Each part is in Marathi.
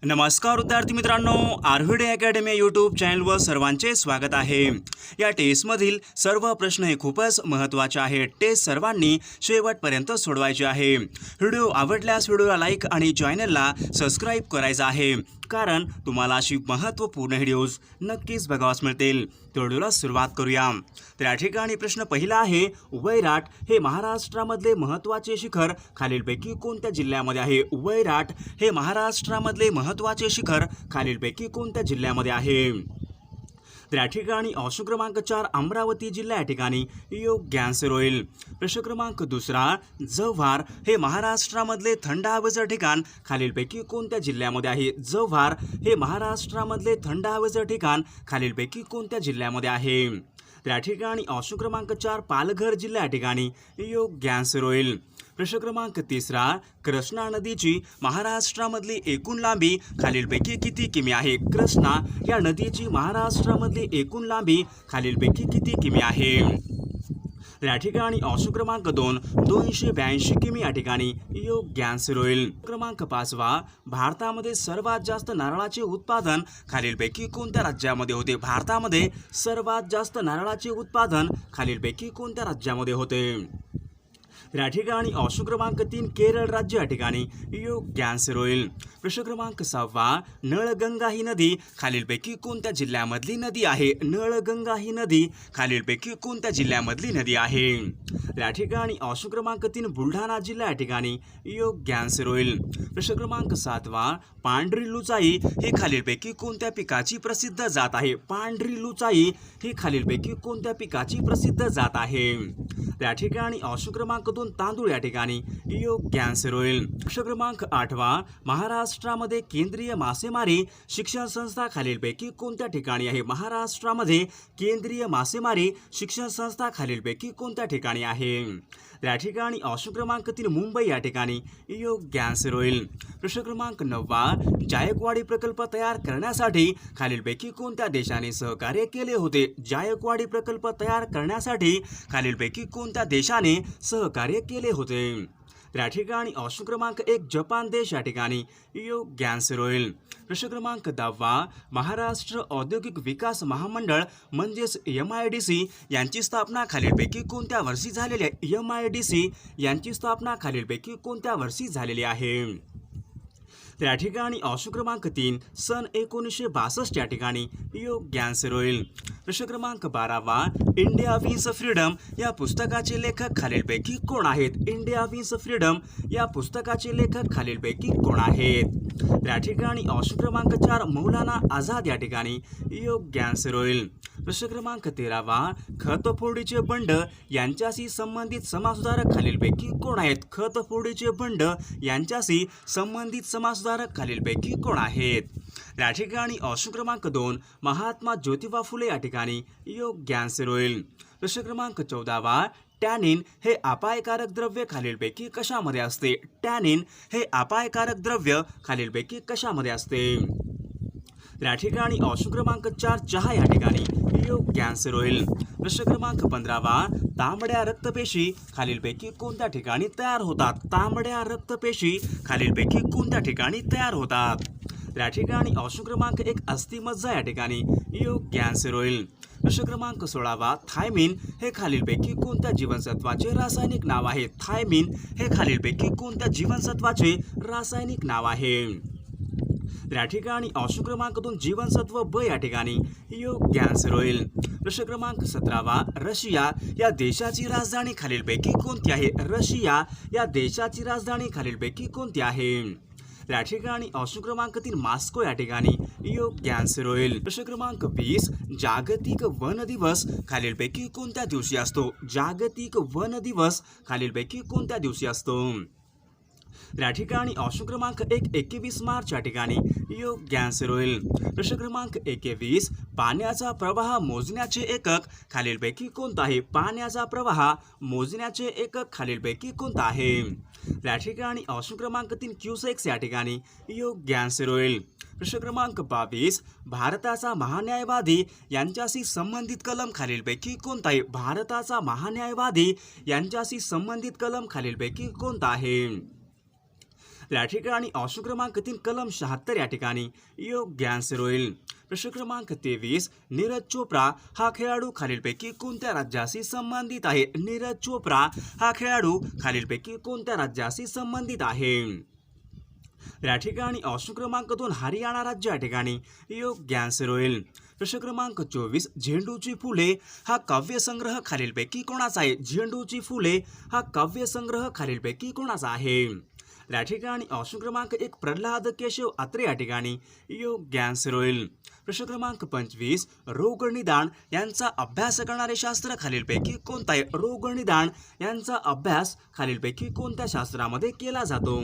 नमस्कार विद्यार्थी मित्रांनो, आर्व्हिडे अकॅडमी यूट्यूब चॅनलवर सर्वांचे स्वागत आहे। या टेस्टमधील सर्व प्रश्न हे खूपच महत्त्वाचे आहेत। टेस्ट सर्वांनी शेवटपर्यंत सोडवायचे आहे। व्हिडिओ आवडल्यास व्हिडिओला लाईक आणि चॅनलला सबस्क्राईब करायचं आहे, कारण तुम्हाला अशी महत्त्वपूर्ण व्हिडिओज नक्कीच बघावास मिळतील। तर व्हिडिओला सुरुवात करूया। तर या ठिकाणी प्रश्न पहिला आहे, वैराट हे महाराष्ट्रामधले महत्त्वाचे शिखर खालीलपैकी कोणत्या जिल्ह्यामध्ये आहे? वैराट हे महाराष्ट्रामधले महत्त्वाचे शिखर खालीलपैकी कोणत्या जिल्ह्यामध्ये आहे? तर या ठिकाणी ऑप्शन क्रमांक 4 अमरावती जिल्हा या ठिकाणी योग्य आन्सर होईल। प्रश्न क्रमांक दुसरा, जव्हार हे महाराष्ट्रामधले थंड हवेचं ठिकाण खालीलपैकी कोणत्या जिल्ह्यामध्ये आहे? जव्हार हे महाराष्ट्रामधले थंड हवेचं ठिकाण खालीलपैकी कोणत्या जिल्ह्यामध्ये आहे? तर या ठिकाणी ऑप्शन क्रमांक 4 पालघर जिल्हा या ठिकाणी योग्य आन्सर होईल। प्रश्न क्रमांक तिसरा, कृष्णा नदीची महाराष्ट्रामधली एकूण लांबी खालीलपैकी किती किमी आहे? कृष्णा या नदीची महाराष्ट्रामधली एकूण लांबी खालीलपैकी किती किमी आहे? तर या ठिकाणी ऑप्शन क्रमांक 2 282 किमी या ठिकाणी योग्य आन्सर होईल। क्रमांक 5 भारतामध्ये सर्वात जास्त नारळाचे उत्पादन खालीलपैकी कोणत्या राज्यामध्ये होते? भारतामध्ये सर्वात जास्त नारळाचे उत्पादन खालीलपैकी कोणत्या राज्यामध्ये होते? तर या ठिकाणी ऑप्शन क्रमांक 3 केरळ राज्य या ठिकाणी योग्य आन्सर होईल। प्रश्न क्रमांक 6 नळगंगा ही नदी खालीलपैकी कोणत्या जिल्ह्यामधली नदी आहे? नळगंगा ही नदी खालीलपैकी कोणत्या जिल्ह्यामधली नदी आहे? तर या ठिकाणी ऑप्शन क्रमांक 3 बुलढाणा जिल्हा या ठिकाणी योग्य आन्सर होईल। प्रश्न क्रमांक 7 पांढरी लुचाई ही खालीलपैकी कोणत्या पिकाची प्रसिद्ध जात आहे? पांढरी लुचाई ही खालीलपैकी कोणत्या पिकाची प्रसिद्ध जात आहे? त्या ठिकाणी ऑप्शन क्रमांक 2 तांदूळ या ठिकाणी योग्य आन्सर होईल। प्रश्न क्रमांक 8 महाराष्ट्रामध्ये केंद्रीय मासेमारी शिक्षण संस्था खालीलपैकी कोणत्या ठिकाणी आहे? महाराष्ट्रामध्ये केंद्रीय मासेमारी शिक्षण संस्था खालीलपैकी कोणत्या ठिकाणी आहे? त्या ठिकाणी ऑप्शन क्रमांक 3 मुंबई या ठिकाणी योग्य आन्सर होईल। प्रश्न क्रमांक 9 जायकवाडी प्रकल्प तयार करण्यासाठी खालीलपैकी कोणत्या देशाने सहकार्य केले होते? जायकवाडी प्रकल्प तयार करण्यासाठी खालीलपैकी कोणत्या देशाने सहकार्य केले होते? त्या ठिकाणी ऑप्शन क्रमांक 1 जपान देश या ठिकाणी योग्य आन्सर होईल। प्रश्न क्रमांक 10 महाराष्ट्र औद्योगिक विकास महामंडळ म्हणजेच MIDC यांची स्थापना खालीलपैकी कोणत्या वर्षी झालेली आहे? MIDC यांची स्थापना खालीलपैकी कोणत्या वर्षी झालेली आहे? तर या ठिकाणी ऑप्शन क्रमांक 3 सन 1962 या ठिकाणी योग्य आन्सर होईल। प्रश्न क्रमांक 12 इंडिया विन्स फ्रीडम या पुस्तकाचे लेखक खालीलपैकी कोण आहेत? इंडिया विन्स फ्रीडम या पुस्तकाचे लेखक खालीलपैकी कोण आहेत? तर या ठिकाणी ऑप्शन क्रमांक 4 मौलाना आझाद या ठिकाणी योग्य आन्सर होईल। प्रश्न क्रमांक 13 खतफोडीचे बंड यांच्याशी संबंधित समाजसुधारक खालीलपैकी कोण आहेत? खतफोडीचे बंड यांच्याशी संबंधित समाजसुधारक खालीलपैकी कोण आहेत? या ठिकाणी ऑप्शन क्रमांक 2 महात्मा ज्योतिबा फुले या ठिकाणी योग्य आन्सर होईल। प्रश्न क्रमांक 14 टॅनिन हे अपायकारक द्रव्य खालीलपैकी कशामध्ये असते? टॅनिन हे अपायकारक द्रव्य खालीलपैकी कशामध्ये असते? या ठिकाणी ऑप्शन क्रमांक 4 चहा या ठिकाणी योग्य आन्सर होईल। प्रश्न क्रमांक 15 तांबड्या रक्तपेशी खालीलपैकी कोणत्या ठिकाणी तयार होतात? तांबड्या रक्तपेशी खालीलपैकी कोणत्या ठिकाणी तयार होतात? या ठिकाणी ऑप्शन क्रमांक 1 अस्थिमज्जा या ठिकाणी योग्य आन्सर होईल। प्रश्न क्रमांक 16 थायमिन हे खालीलपैकी कोणत्या जीवनसत्वाचे रासायनिक नाव आहे? थायमिन हे खालीलपैकी कोणत्या जीवनसत्वाचे रासायनिक नाव आहे? या ठिकाणी ऑप्शन क्रमांक 2 जीवनसत्व ब या ठिकाणी योग्य आन्सर होईल। प्रश्न क्रमांक 17 रशिया या देशाची राजधानी खालीलपैकी कोणती आहे? रशिया या देशाची राजधानी खालीलपैकी कोणती आहे? या ठिकाणी ऑप्शन क्रमांक 3 मॉस्को या ठिकाणी योग्य आन्सर होईल। प्रश्न क्रमांक 20 जागतिक वन दिवस खालीलपैकी कोणत्या दिवशी असतो? जागतिक वन दिवस खालीलपैकी कोणत्या दिवशी असतो? या ठिकाणी ऑप्शन क्रमांक 1 21 मार्च या ठिकाणी योग्य आन्सर होईल। प्रश्न क्रमांक 21 पाण्याचा प्रवाह मोजण्याचे एकक खालीलपैकी कोणता आहे? पाण्याचा प्रवाह मोजण्याचे एकक खालीलपैकी कोणता आहे? या ठिकाणी ऑप्शन क्रमांक 3 क्युसेक्स या ठिकाणी योग्य आन्सर होईल। प्रश्न क्रमांक 22 भारताचा महान्यायवादी यांच्याशी संबंधित कलम खालीलपैकी कोणता आहे? भारताचा महान्यायवादी यांच्याशी संबंधित कलम खालीलपैकी कोणता आहे? या ठिकाणी ऑप्शन क्रमांक 3 कलम 76 या ठिकाणी योग्य आन्सर होईल. प्रश्न क्रमांक 23 नीरज चोप्रा हा खेळाडू खालीलपैकी कोणत्या राज्याशी संबंधित आहे? नीरज चोप्रा हा खेळाडू खालीलपैकी कोणत्या राज्याशी संबंधित आहे? या ठिकाणी ऑप्शन क्रमांक 2 हरियाणा राज्य या ठिकाणी योग्य आन्सर होईल. प्रश्न क्रमांक 24 झेंडूची फुले हा काव्यसंग्रह खालीलपैकी कोणाचा आहे? झेंडूची फुले हा काव्यसंग्रह खालीलपैकी कोणाचा आहे? या ठिकाणी ऑप्शन क्रमांक 1 प्रल्हाद केशव अत्रे या ठिकाणी योग्य आन्सर होईल. प्रश्न क्रमांक 25 रोगनिदान यांचा अभ्यास करणारे शास्त्र खालीलपैकी कोणता आहे? रोगनिदान यांचा अभ्यास खालीलपैकी कोणत्या शास्त्रामध्ये केला जातो?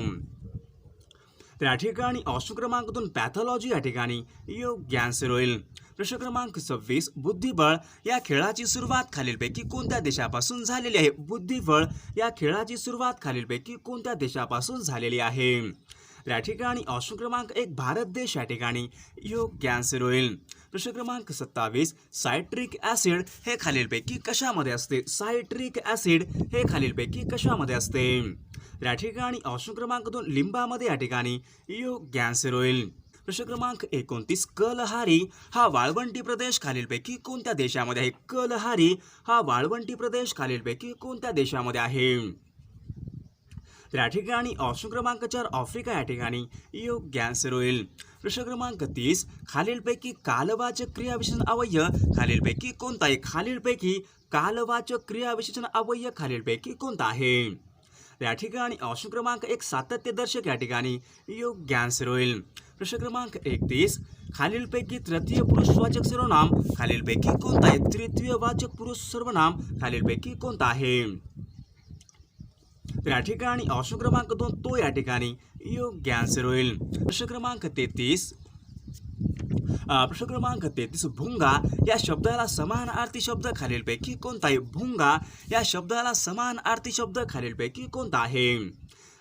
त्या ठिकाणी ऑप्शन क्रमांक 2 पॅथॉलॉजी या ठिकाणी योग्य आन्सर होईल. प्रश्न क्रमांक 26 बुद्धिबळ या खेळाची सुरुवात खालीलपैकी कोणत्या देशापासून झालेली आहे? बुद्धिबळ या खेळाची सुरुवात खालीलपैकी कोणत्या देशापासून झालेली आहे? या ठिकाणी ऑप्शन क्रमांक 1 भारत देश या ठिकाणी योग्य आन्सर होईल. प्रश्न क्रमांक 27 सायट्रिक ॲसिड हे खालीलपैकी कशामध्ये असते? सायट्रिक ॲसिड हे खालीलपैकी कशामध्ये असते? या ठिकाणी ऑप्शन क्रमांक 2 लिंबामध्ये या ठिकाणी योग्य आन्सर होईल. प्रश्न क्रमांक 29 कलहारी हा वाळवंटी प्रदेश खालीलपैकी कोणत्या देशामध्ये आहे? कलहारी हा वाळवंटी प्रदेश खालीलपैकी कोणत्या देशामध्ये आहे? या ठिकाणी ऑप्शन क्रमांक 4 आफ्रिका या ठिकाणी योग्य आन्सर होईल. प्रश्न क्रमांक 30 खालीलपैकी कालवाचक क्रियाविशेषण अवयव खालीलपैकी कोणता आहे? खालीलपैकी कालवाचक क्रियाविशेषण अवयव खालीलपैकी कोणता आहे? या ठिकाणी ऑप्शन क्रमांक 1 सातत्यदर्शक या ठिकाणी योग्य आन्सर होईल. प्रश्न क्रमांक 31 खालीलपैकी तृतीय पुरुषवाचक सर्वनाम खालीलपैकी कोणता आहे? तृतीयवाचक पुरुष सर्वनाम खालीलपैकी कोणता आहे? या ठिकाणी ऑप्शन क्रमांक 2 तो या ठिकाणी योग्य आन्सर होईल. प्रश्न क्रमांक 33 भुंगा या शब्दाला समानार्थी शब्द खालीलपैकी कोणता आहे? भुंगा या शब्दाला समानार्थी शब्द खालीलपैकी कोणता आहे?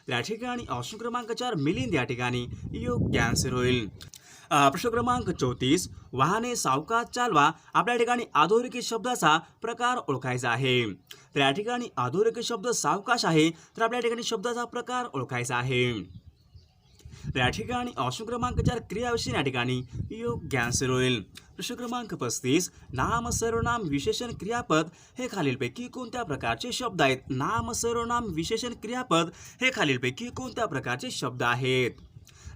या ठिकाणी ऑप्शन क्रमांक 4 मिलिंद या ठिकाणी योग्य आन्सर होईल. प्रश्न क्रमांक 34 वाहने सावकाश चालवा आपल्या ठिकाणी अधोरेखित शब्दाचा प्रकार ओळखायचा आहे. तर या ठिकाणी अधोरेखित शब्द सावकाश आहे, तर आपल्या ठिकाणी शब्दाचा प्रकार ओळखायचा आहे. या ठिकाणी ऑप्शन क्रमांक 4 क्रियाविशेषण या ठिकाणी योग्य आन्सर होईल. प्रश्न क्रमांक 35 नाम सर्वनाम विशेषण क्रियापद हे खालीलपैकी कोणत्या प्रकारचे शब्द आहेत? नाम सर्वनाम विशेषण क्रियापद हे खालीलपैकी कोणत्या प्रकारचे शब्द आहेत?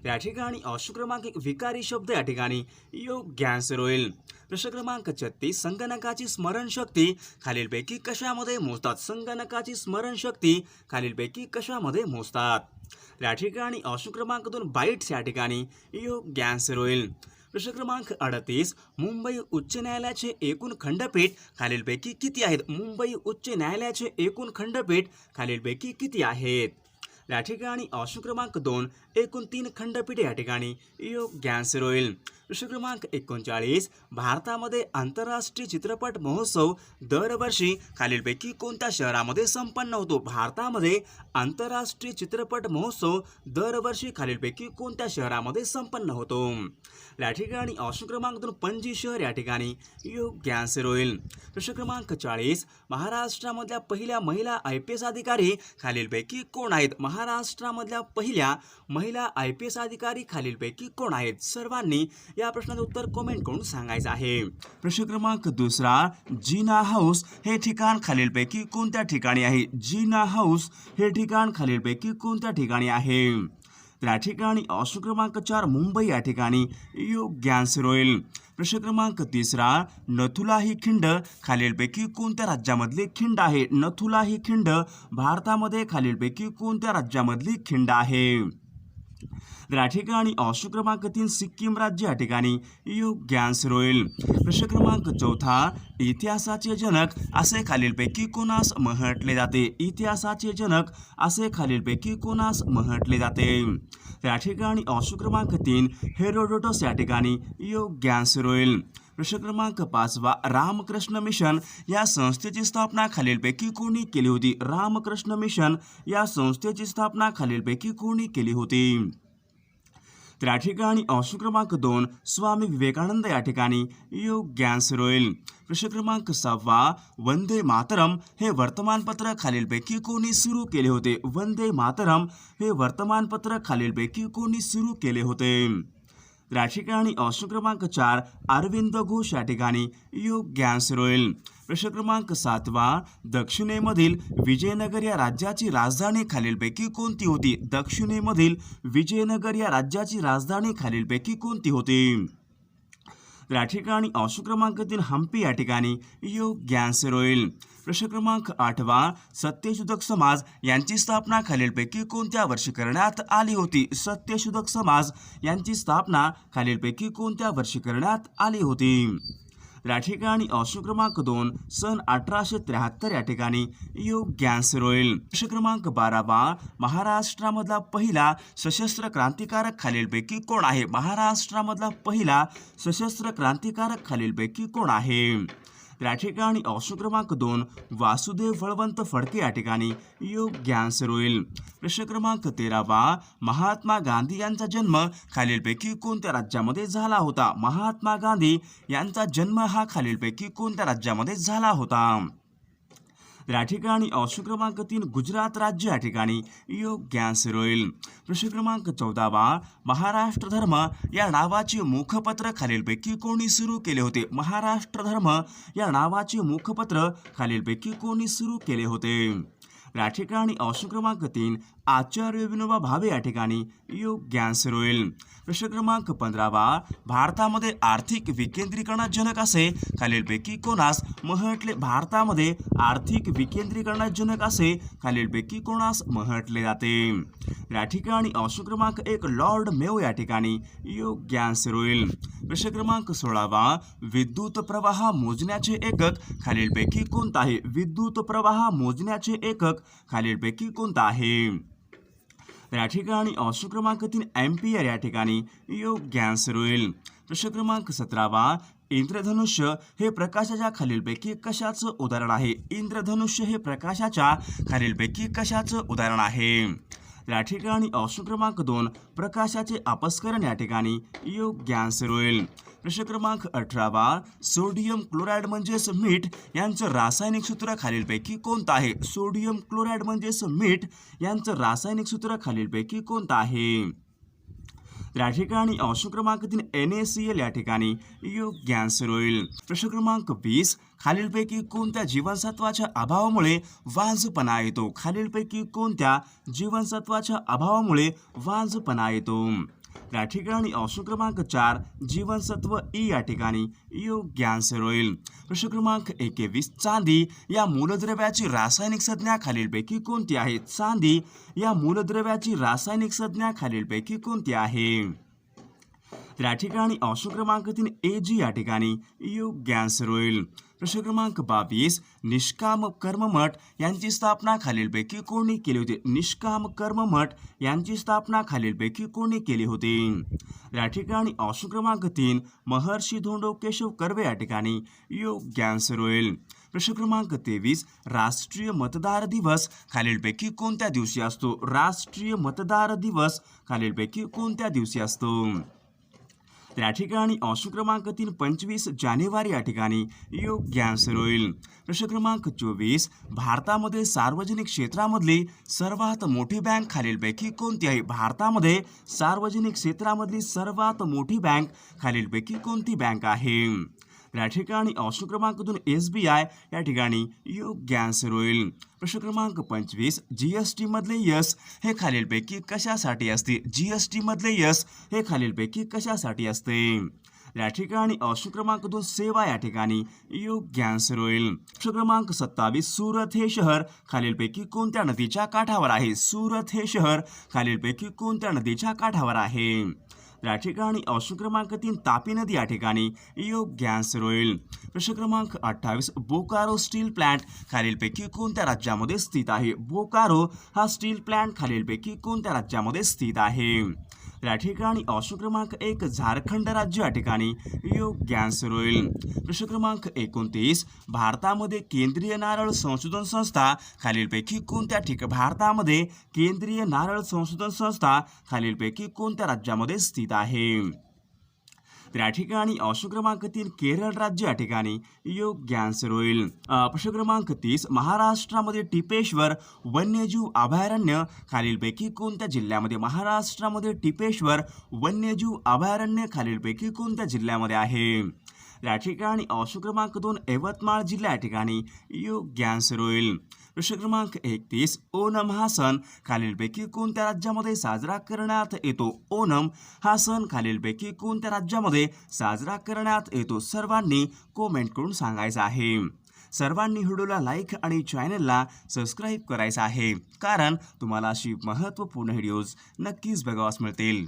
या ठिकाणी ऑप्शन क्रमांक 1 विकारी शब्द या ठिकाणी योग्य आन्सर होईल. प्रश्न क्रमांक 36 संगणकाची स्मरणशक्ती खालीलपैकी कशामध्ये मोजतात? संगणकाची स्मरणशक्ती खालीलपैकी कशामध्ये मोजतात? या ठिकाणी ऑप्शन क्रमांक 2 बाईट्स या ठिकाणी योग्य आन्सर होईल. प्रश्न क्रमांक 38 मुंबई उच्च न्यायालयाचे एकूण खंडपीठ खालीलपैकी किती आहेत? मुंबई उच्च न्यायालयाचे एकूण खंडपीठ खालीलपैकी किती आहेत? या ठिकाणी ऑप्शन क्रमांक 2 एकूण 3 खंडपीठ या ठिकाणी योग्य आन्सर होईल. प्रश्न क्रमांक 39 भारतामध्ये आंतरराष्ट्रीय चित्रपट महोत्सव दरवर्षी खालीलपैकी कोणत्या शहरामध्ये संपन्न होतो? भारतामध्ये आंतरराष्ट्रीय चित्रपट महोत्सव दरवर्षी खालीलपैकी कोणत्या शहरामध्ये संपन्न होतो? या ठिकाणी ऑप्शन क्रमांक 2 पणजी शहर या ठिकाणी योग्य आन्सर होईल. प्रश्न क्रमांक 40 महाराष्ट्रामधल्या पहिल्या महिला IPS अधिकारी खालीलपैकी कोण आहेत? महाराष्ट्रामधल्या पहिल्या महिला IPS अधिकारी खालीलपैकी कोण आहेत? सर्वांनी या प्रश्नाचं उत्तर कमेंट करून सांगायचं आहे. प्रश्न क्रमांक 2 जिना हाऊस हे ठिकाण खालीलपैकी कोणत्या ठिकाणी आहे? जिना हाऊस हे ठिकाण खालीलपैकी कोणत्या ठिकाणी आहे? त्या ठिकाणी ऑप्शन क्रमांक 4 मुंबई या ठिकाणी योग्य आन्सर होईल. प्रश्न क्रमांक 3 नथुला ही खिंड खालीलपैकी कोणत्या राज्यामधली खिंड आहे? नथुला ही खिंड भारतामध्ये खालीलपैकी कोणत्या राज्यामधली खिंड आहे? या ठिकाणी ऑप्शन क्रमांक 3 सिक्कीम राज्य या ठिकाणी योग्य आन्सर होईल. प्रश्न क्रमांक 4 इतिहासाचे जनक असे खालीलपैकी कोणास म्हटले जाते? इतिहासाचे जनक असे खालीलपैकी कोणास म्हटले जाते? या ठिकाणी ऑप्शन क्रमांक 3 हेरोडोटस या ठिकाणी योग्य आन्सर होईल. प्रश्न क्रमांक 5 रामकृष्ण मिशन या संस्थेची स्थापना खालीलपैकी कोणी केली होती? रामकृष्ण मिशन या संस्थेची स्थापना खालीलपैकी कोणी केली होती? त्या ठिकाणी ऑप्शन क्रमांक 2 स्वामी विवेकानंद या ठिकाणी योग्य आन्सर होईल. प्रश्न क्रमांक 6 वंदे मातरम हे वर्तमानपत्र खालीलपैकी कोणी सुरू केले होते? वंदे मातरम हे वर्तमानपत्र खालीलपैकी कोणी सुरू केले होते? त्या ठिकाणी ऑप्शन क्रमांक 4 अरविंद घोष या ठिकाणी योग्य आन्सर होईल. प्रश्न क्रमांक 7 दक्षिणेमधील विजयनगर या राज्याची राजधानी खालीलपैकी कोणती होती? दक्षिणेमधील विजयनगर या राज्याची राजधानी खालीलपैकी कोणती होती? त्या ठिकाणी ऑप्शन क्रमांक 3 हम्पी या ठिकाणी योग्य आन्सर होईल. प्रश्न क्रमांक 8 सत्यशोधक समाज यांची स्थापना खालीलपैकी कोणत्या वर्षी करण्यात आली होती? सत्यशोधक समाज यांची स्थापना खालीलपैकी कोणत्या वर्षी करण्यात आली होती? त्या ठिकाणी ऑप्शन क्रमांक 2 सन 1873 या ठिकाणी योग्य आन्सर होईल. प्रश्न क्रमांक 12 महाराष्ट्रामधला पहिला सशस्त्र क्रांतिकारक खालीलपैकी कोण आहे? महाराष्ट्रामधला पहिला सशस्त्र क्रांतिकारक खालीलपैकी कोण आहे? त्या ठिकाणी ऑप्शन क्रमांक 2 वासुदेव बळवंत फडके या ठिकाणी योग्य आन्सर होईल. प्रश्न क्रमांक 13 महात्मा गांधी यांचा जन्म खालीलपैकी कोणत्या राज्यामध्ये झाला होता? महात्मा गांधी यांचा जन्म हा खालीलपैकी कोणत्या राज्यामध्ये झाला होता? त्या ठिकाणी ऑप्शन क्रमांक 3 गुजरात राज्य या ठिकाणी योग्य आन्सर होईल. प्रश्न क्रमांक 14 महाराष्ट्र धर्म या नावाचे मुखपत्र खालीलपैकी कोणी सुरू केले होते? महाराष्ट्र धर्म या नावाचे मुखपत्र खालीलपैकी कोणी सुरू केले होते? त्या ठिकाणी ऑप्शन क्रमांक 3 आचार्य विनोबा भावे या ठिकाणी योग्य आन्सर होईल. प्रश्न क्रमांक 15 भारतामध्ये आर्थिक विकेंद्रीकरणाजनक असे खालीलपैकी कोणास म्हटले? भारतामध्ये आर्थिक विकेंद्रीकरणाजनक असे खालीलपैकी कोणास म्हटले जाते? या ठिकाणी ऑप्शन क्रमांक 1 लॉर्ड मेयो या ठिकाणी योग्य आन्सर होईल. प्रश्न क्रमांक 16 विद्युत प्रवाह मोजण्याचे एकक खालीलपैकी कोणता आहे? विद्युत प्रवाह मोजण्याचे एकक खालीलपैकी कोणता आहे? या ठिकाणी ऑप्शन क्रमांक 3 एम्पियर या ठिकाणी योग्य आन्सर होईल. प्रश्न क्रमांक 17 इंद्रधनुष्य हे प्रकाशाच्या खालीलपैकी कशाचं उदाहरण आहे? इंद्रधनुष्य हे प्रकाशाच्या खालीलपैकी कशाचं उदाहरण आहे? या ठिकाणी ऑप्शन क्रमांक 2 प्रकाशाचे अपस्करण या ठिकाणी योग्य आन्सर होईल. प्रश्न क्रमांक 18 सोडियम क्लोराईड म्हणजेच मीठ यांचं रासायनिक सूत्र खालीलपैकी कोणतं आहे? सोडियम क्लोराईड म्हणजेच मीठ यांचं रासायनिक सूत्र खालीलपैकी कोणतं आहे? या ठिकाणी ऑप्शन क्रमांक 3 NaCl या ठिकाणी योग्य आन्सर होईल. प्रश्न क्रमांक 20 खालीलपैकी कोणत्या जीवनसत्वाच्या अभावामुळे वांझपणा येतो? खालीलपैकी कोणत्या जीवनसत्वाच्या अभावामुळे वांझपणा येतो? या ठिकाणी ऑप्शन क्रमांक 4 जीवनसत्व ई या ठिकाणी योग्य आन्सर होईल. प्रश्न क्रमांक 21 चांदी या मूलद्रव्याची रासायनिक संज्ञा खालीलपैकी कोणती आहे? चांदी या मूलद्रव्याची रासायनिक संज्ञा खालीलपैकी कोणती आहे? या ठिकाणी ऑप्शन क्रमांक 3 Ag या ठिकाणी योग्य आन्सर होईल. प्रश्न क्रमांक 22 निष्काम कर्ममठ यांची स्थापना खालीलपैकी कोणी केली होती? निष्काम कर्ममठ यांची स्थापना खालीलपैकी कोणी केली होती? या ठिकाणी ऑप्शन क्रमांक 3 महर्षी धोंडो केशव कर्वे या ठिकाणी योग्य आन्सर होईल. प्रश्न क्रमांक 23 राष्ट्रीय मतदार दिवस खालीलपैकी कोणत्या दिवशी असतो? राष्ट्रीय मतदार दिवस खालीलपैकी कोणत्या दिवशी असतो? त्या ठिकाणी ऑप्शन क्रमांक 3 25 जानेवारी या ठिकाणी योग्य आन्सर होईल. प्रश्न क्रमांक 24 भारतामध्ये सार्वजनिक क्षेत्रामधली सर्वात मोठी बँक खालीलपैकी कोणती आहे? भारतामध्ये सार्वजनिक क्षेत्रामधली सर्वात मोठी बँक खालीलपैकी कोणती बँक आहे? या ठिकाणी ऑप्शन क्रमांक 2 SBI या ठिकाणी योग्य आन्सर होईल. प्रश्न क्रमांक 25 GST मधले यश हे खालीलपैकी कशासाठी असते? GST मधले यश हे खालीलपैकी कशासाठी असते? या ठिकाणी ऑप्शन क्रमांक 2 सेवा या ठिकाणी योग्य आन्सर होईल. प्रश्न क्रमांक 27 सुरत हे शहर खालीलपैकी कोणत्या नदीच्या काठावर आहे? सुरत हे शहर खालीलपैकी कोणत्या नदीच्या काठावर आहे? या ठिकाणी ऑप्शन क्रमांक 3 तापी नदी या ठिकाणी योग्य आन्सर होईल. प्रश्न क्रमांक 28 बोकारो स्टील प्लांट खालीलपैकी कोणत्या राज्यामध्ये स्थित आहे? बोकारो हा स्टील प्लांट खालीलपैकी कोणत्या राज्यामध्ये स्थित आहे? या ठिकाणी ऑप्शन क्रमांक 1 झारखंड राज्य या ठिकाणी योग्य आन्सर होईल. प्रश्न क्रमांक 29 भारतामध्ये केंद्रीय नारळ संशोधन संस्था खालीलपैकी कोणत्या भारतामध्ये केंद्रीय नारळ संशोधन संस्था खालीलपैकी कोणत्या राज्यामध्ये स्थित आहे. तर या ठिकाणी ऑप्शन क्रमांक 3 केरळ राज्य या ठिकाणी योग्य आन्सर होईल. प्रश्न क्रमांक 30 महाराष्ट्रामध्ये टिपेश्वर वन्यजीव अभयारण्य खालीलपैकी कोणत्या जिल्ह्यामध्ये महाराष्ट्रामध्ये टिपेश्वर वन्यजीव अभयारण्य खालीलपैकी कोणत्या जिल्ह्यामध्ये आहे. या ठिकाणी ऑप्शन क्रमांक 2 यवतमाळ जिल्हा या ठिकाणी योग्य आन्सर होईल. प्रश्न क्रमांक 31 ओणम हा सण खालीलपैकी कोणत्या राज्यामध्ये साजरा करण्यात येतो. ओणम हा सण खालीलपैकी कोणत्या राज्यामध्ये साजरा करण्यात येतो. सर्वांनी कमेंट करून सांगायचं आहे. सर्वांनी व्हिडिओला लाईक आणि चॅनलला सबस्क्राईब करायचं आहे, कारण तुम्हाला अशी महत्त्वपूर्ण व्हिडिओज नक्कीच बघावास मिळतील.